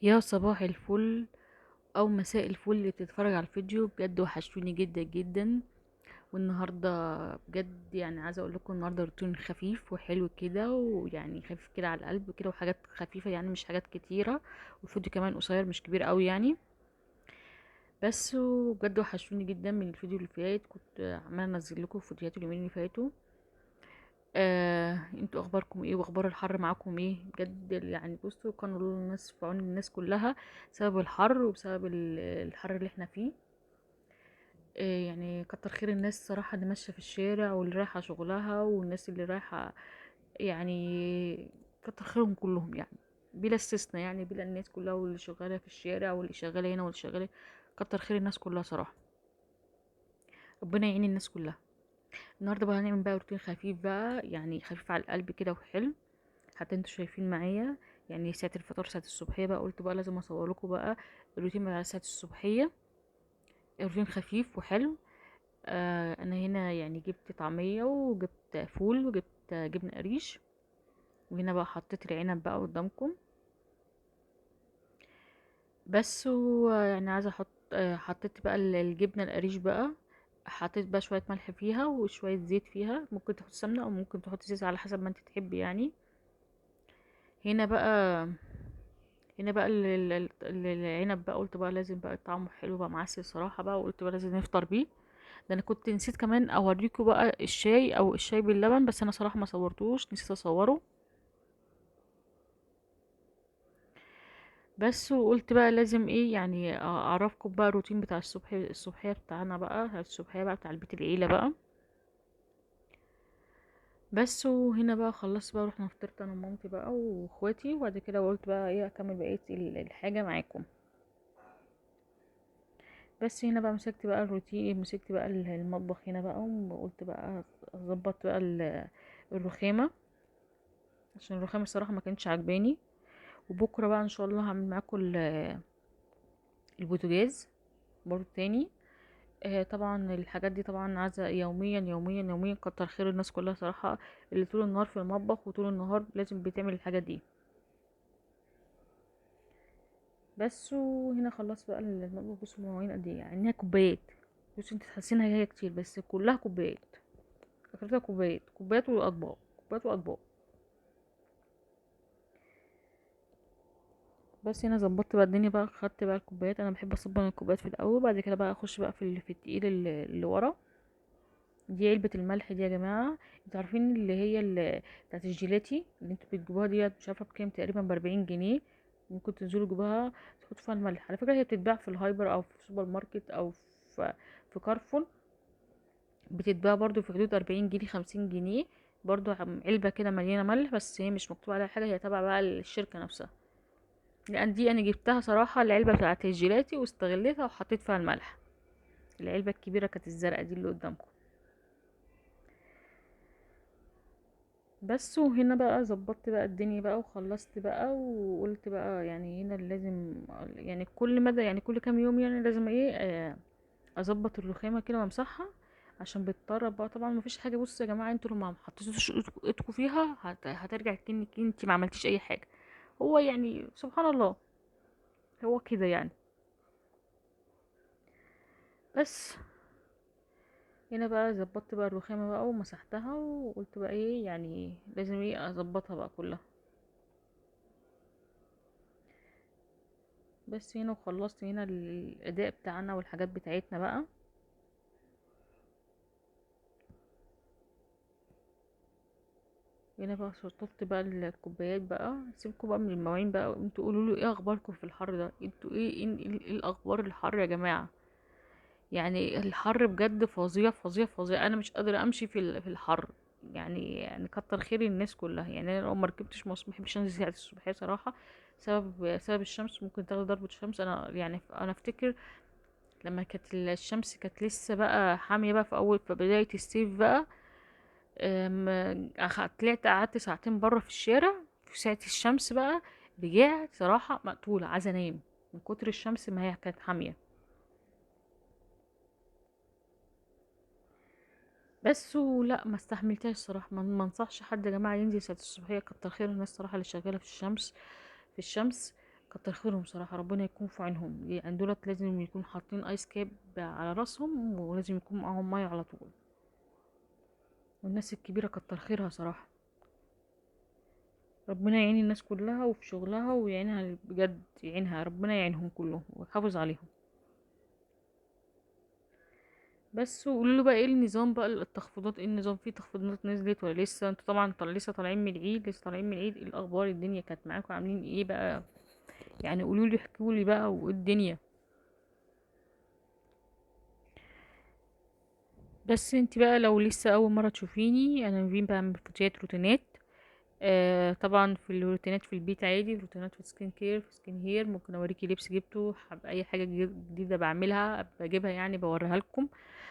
يا صباح الفل او مساء الفل اللي بتتفرج على الفيديو، بجد وحشتوني جدا جدا. والنهارده بجد يعني عايزه اقول لكم النهارده روتين خفيف وحلو كده، ويعني خفيف كده على القلب كده، وحاجات خفيفه يعني مش حاجات كتيره. والفيديو كمان قصير مش كبير قوي يعني. بس وبجد وحشتوني جدا من الفيديو اللي فات، كنت عماله انزل لكم فيديوهات اليومين اللي فاتوا. انتوا اخباركم ايه واخبار الحر معاكم ايه؟ بجد يعني بصوا، كانوا الناس في عون الناس كلها بسبب الحر وبسبب الحر اللي احنا فيه. يعني كتر خير الناس صراحة اللي ماشية في الشارع واللي رايحة شغلها والناس اللي رايحة، يعني كتر خيرهم كلهم يعني، بلا استثناء يعني، بلا الناس كلها، واللي شغالة في الشارع واللي شغالة هنا واللي شغالة. كتر خير الناس كلها صراحة. ربنا يعين الناس كلها. النهارده بقى هنعمل بقى روتين خفيف بقى، يعني خفيف على القلب كده وحلو. حتى انتوا شايفين معايا يعني ساعة الفطار، ساعة الصبحية بقى، قلت بقى لازم اصور لكم بقى الروتين بتاع ساعة الصبحية. روتين خفيف وحلو. انا هنا يعني جبت طعمية وجبت فول وجبت جبنة قريش. وهنا بقى حطيت العنب بقى قدامكم. بس ويعني عايزة احط، حطيت بقى الجبنة القريش بقى. حطيت بقى شوية ملح فيها وشوية زيت فيها، ممكن تحط سمنة او ممكن تحط زيت على حسب ما انت تحبي يعني. هنا بقى هنا بقى العنب بقى، قلت بقى لازم بقى طعمه حلو بقى معسل صراحة بقى، وقلت بقى لازم نفطر بيه. ده انا كنت نسيت كمان اوريكم بقى الشاي او الشاي باللبن، بس انا صراحة ما صورتوش، نسيت اصوره. بس وقلت بقى لازم ايه يعني اعرفكم بقى الروتين بتاع الصبحية بتاعنا بقى، الصبحية بقى بتاع البيت العيلة بقى. بس وهنا بقى خلصت بقى، رحنا فطرت انا ومامتي بقى واخواتي، وبعد كده قلت بقى ايه اكمل بقية الحاجة معاكم. بس هنا بقى مسكت بقى الروتين، مسكت بقى المطبخ هنا بقى، وقلت بقى اظبط بقى الرخامة، عشان الرخامة الصراحة ما كانتش عجباني. وبكرة بقى ان شاء الله هعمل معاكم البوتاجاز برضو تاني. طبعا الحاجات دي طبعا عايزة يوميا يوميا يوميا، كتر خير الناس كلها صراحة اللي طول النهار في المطبخ وطول النهار لازم بتعمل الحاجات دي. بس وهنا خلصت بقى المطبخ. بصوا المواعين قد ايه، يعني انها كوبايات. بصوا انت تحسينها هي كتير بس كلها كوبايات. اخرتها كوبايات كوبايات واطباق، كوبايات واطباق. بس هنا ظبطت بقى الدنيا بقى، خدت بقى الكوبايات، انا بحب اصب الكوبايات في الاول، بعد كده بقى اخش بقى في التقيل اللي ورا. دي علبة الملح دي يا جماعة، انتوا عارفين اللي هي بتاعت الجيلاتي اللي انتوا بتجيبوها ديت، مش عارفة بكام، تقريبا ب40 جنيه. ممكن تنزلوا تجيبوها، تحطوا فيها الملح. على فكرة هي بتتباع في الهايبر او في السوبر ماركت او في كارفون. بتتباع برضو في حدود 40 جنيه 50 جنيه. برضو علبة كده مليانة ملح، بس هي مش مكتوب عليها حاجة، هي تبع بقى الشركة نفسها. لان دي انا جبتها صراحة العلبة بتاعت الجيلاتي واستغلتها وحطيت فيها الملح. العلبة الكبيرة كانت الزرقاء دي اللي قدامكم. بس وهنا بقى ظبطت بقى الدنيا بقى وخلصت بقى، وقلت بقى يعني هنا لازم، يعني كل مدى يعني كل كام يوم يعني لازم ايه، اظبط الرخامة كده وامسحها، عشان بتطرب بقى طبعا. مفيش حاجة، بصوا يا جماعة، انتوا لو ما حطيتوش ايدكوا فيها هترجع كأنك انتي ما عملتيش اي حاجة. هو يعني سبحان الله، هو كده يعني. بس هنا بقى ظبطت بقى الرخامة بقى ومسحتها، وقلت بقى ايه يعني لازم ايه اظبطها بقى كلها. بس هنا وخلصت هنا الاداء بتاعنا والحاجات بتاعتنا بقى. هنا بقى شطفت بقى الكوبايات بقى. سيبكم بقى من المواعين بقى، انتوا قولوا لي ايه اخباركم في الحر ده، انتوا إيه الاخبار الحر يا جماعه؟ يعني الحر بجد فظيع فظيع فظيع، انا مش قادره امشي في الحر. يعني كتر خير الناس كلها يعني. انا لو ما ركبتش مواصلات، ما بحبش انزل ساعه الصبحيه صراحه، سبب الشمس. ممكن تاخد ضربه شمس. انا يعني انا افتكر لما كانت الشمس كانت لسه بقى حاميه بقى في بدايه الصيف بقى. طلعت قعدت ساعتين بره في الشارع في ساعة الشمس بقى. رجعت صراحة مقتولة عايزة انام من كتر الشمس ما هي كانت حامية. بس ولا ما استحملتهاش صراحة. ما انصحش حد يا جماعة ينزل ساعة الصبحية. كتر خير الناس صراحة اللي شغالة في الشمس. كتر خيرهم صراحة، ربنا يكون في عينهم. يعني دولت لازم يكون حاطين ايس كاب على راسهم، ولازم يكون معاهم مية على طول. والناس الكبيرة كتر خيرها صراحة، ربنا يعين الناس كلها وفي شغلها ويعينها بجد، يعينها ربنا، يعينهم كلهم ويحافظ عليهم. بس وقولوا له بقى ايه النظام بقى، التخفيضات ايه النظام، في تخفيضات نزلت ولا لسه؟ انتوا طبعا لسه طالعين من العيد، لسه طالعين من العيد، ايه الاخبار؟ الدنيا كانت معاكم عاملين ايه بقى؟ يعني قولوا لي، احكوا لي بقى وايه الدنيا. بس انت بقى لو لسه اول مره تشوفيني، انا نيفين بعمل فيديوهات روتينات. طبعا في الروتينات في البيت عادي، روتينات في سكين كير، في سكين هير، ممكن اوريكي لبس جبته، اي حاجه جديده بعملها بجيبها يعني بوريها لكم.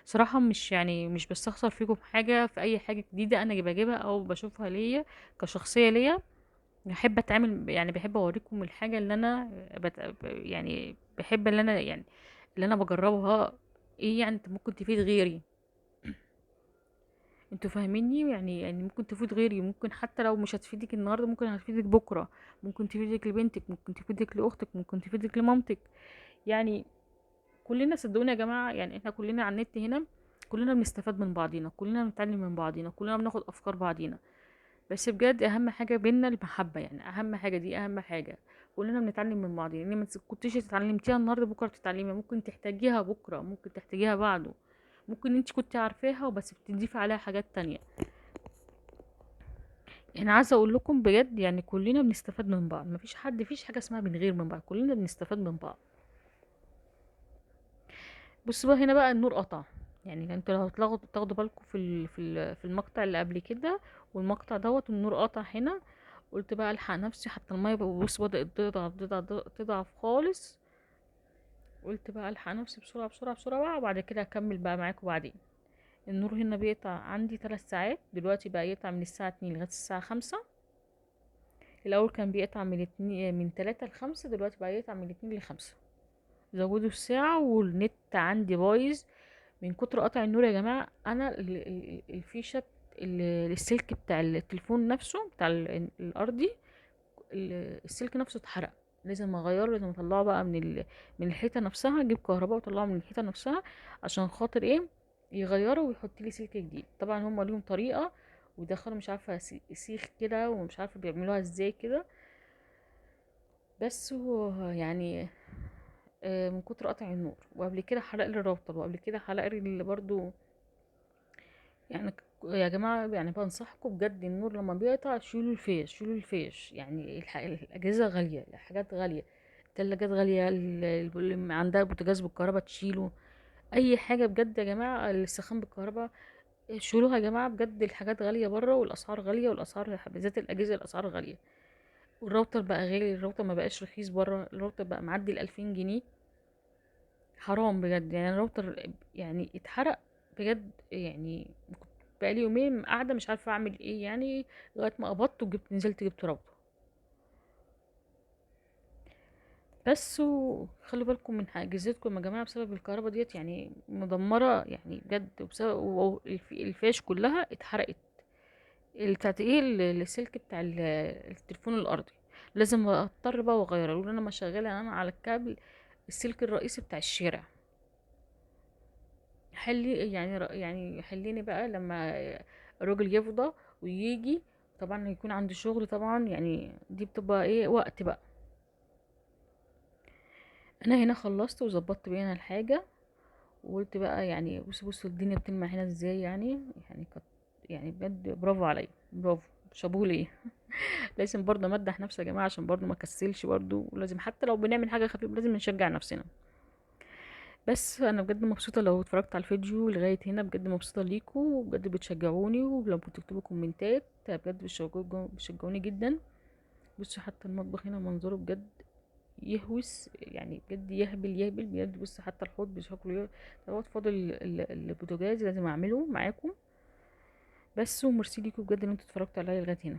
صراحه مش يعني مش بستخسر فيكم حاجه، في اي حاجه جديده انا بجيبها او بشوفها ليا كشخصيه ليا، بحب اتعامل يعني، بحب اوريكم الحاجه اللي انا يعني بحب اللي انا يعني اللي انا بجربها. ايه يعني انت ممكن تفيد غيري، انتوا فاهميني؟ يعني ممكن تفيد غيري، ممكن حتى لو مش هتفيدك النهارده ممكن هتفيدك بكره، ممكن تفيدك لبنتك، ممكن تفيدك لاختك، ممكن تفيدك لمامتك. يعني كلنا صدقوني يا جماعه، يعني احنا كلنا على النت هنا، كلنا بنستفاد من بعضينا، كلنا بنتعلم من بعضينا، كلنا بناخد افكار بعضينا. بس بجد اهم حاجه بينا المحبه، يعني اهم حاجه دي اهم حاجه. كلنا بنتعلم من بعضينا، يعني ما كنتيش اتعلمتيها النهارده بكره تتعلميها، ممكن تحتاجيها بكره، ممكن تحتاجيها بعده، ممكن انت كنت عارفاها وبس بتضيفي عليها حاجات تانية. يعني عايزه اقول لكم بجد، يعني كلنا بنستفاد من بعض، مفيش حد فيش حاجه اسمها بنغير من بعض، كلنا بنستفاد من بعض. بص بقى هنا بقى النور قطع، يعني انتوا لو هتلاحظوا تاخدوا بالكم في المقطع اللي قبل كده والمقطع دوت، النور قطع هنا. قلت بقى الحق نفسي، حتى الميه بص بدات تضعف خالص. قلت بقى الحق نفسي بسرعه بسرعه بسرعه، وبعد كده اكمل بقى معاكم بعدين. النور هنا بيقطع عندي 3 ساعات، دلوقتي بقى يقطع من الساعه 2 لغايه الساعه 5. الاول كان بيقطع من 3 ل5، دلوقتي بقى يقطع من 2 ل5. زودوا الساعة، والنت عندي بايظ من كتر قطع النور يا جماعة. انا الفيشة السلك بتاع التليفون نفسه بتاع الارضي، السلك نفسه اتحرق، لازم اغيره، لازم اطلعه بقى من الحيطة نفسها، اجيب كهرباء واطلعه من الحيطة نفسها عشان خاطر ايه؟ يغيره ويحط لي سلك جديد. طبعا هم ليهم طريقة، ويدخلوا مش عارفة سيخ كده، ومش عارفة بيعملوها ازاي كده. بس هو يعني من كتر قطع النور، وقبل كده حرق لي الراوتر، وقبل كده حرق لي اللي برضو. يعني يا جماعة يعني بنصحكم بجد، النور لما بيقطع شيلوا الفيش، شيلوا الفيش. يعني الأجهزة غالية، الحاجات غالية، التلاجات غالية، اللي عندها بوتاجاز بالكهرباء تشيله. أي حاجة بجد يا جماعة، السخان بالكهرباء شيلوها يا جماعة، بجد الحاجات غالية بره، والأسعار غالية، والأسعار بالذات الأجهزة الأسعار غالية. والراوتر بقى غالي، الراوتر ما بقاش رخيص بره، الراوتر بقى معدي ال2000 جنيه. حرام بجد، يعني الراوتر يعني اتحرق بجد. يعني كنت بقالي يومين قاعدة مش عارفة اعمل ايه يعني، لغاية ما قبضت وجبت نزلت جبت راوتر. بس وخلوا بالكم من اجهزتكم يا جماعة، بسبب الكهرباء ديت يعني مدمرة يعني بجد، وبسبب الفيش كلها اتحرقت. بتاعت ايه السلك بتاع التليفون الارضي، لازم اضطر بقى واغيره، لان انا ما شغالة انا على الكابل السلك الرئيسي بتاع الشارع. حلي يعني يعني حليني بقى لما الراجل يفضى ويجي، طبعا هيكون عندي شغل طبعا، يعني دي بتبقى ايه وقت بقى. انا هنا خلصت وظبطت بينا الحاجة، وقلت بقى يعني بص الدنيا بتلمع هنا ازاي، يعني كانت يعني بجد برافو عليا، برافو، شابوه ليه. لازم برضه امدح نفسي يا جماعه، عشان برضه ما كسلش برضه، ولازم حتى لو بنعمل حاجه خفيفه لازم نشجع نفسنا. بس انا بجد مبسوطه لو اتفرجت على الفيديو لغايه هنا، بجد مبسوطه ليكوا، وبجد بتشجعوني، ولو بتكتبوا كومنتات بجد بتشجعوني جدا. بصوا حتى المطبخ هنا منظره بجد يهوس، يعني بجد يهبل يهبل بجد. بص حتى الحوض بشكله دوت فاضل، البوتاجاز لازم اعمله معاكم. بس وميرسي ليكوا بجد ان انتوا اتفرجتوا عليا لغايه هنا.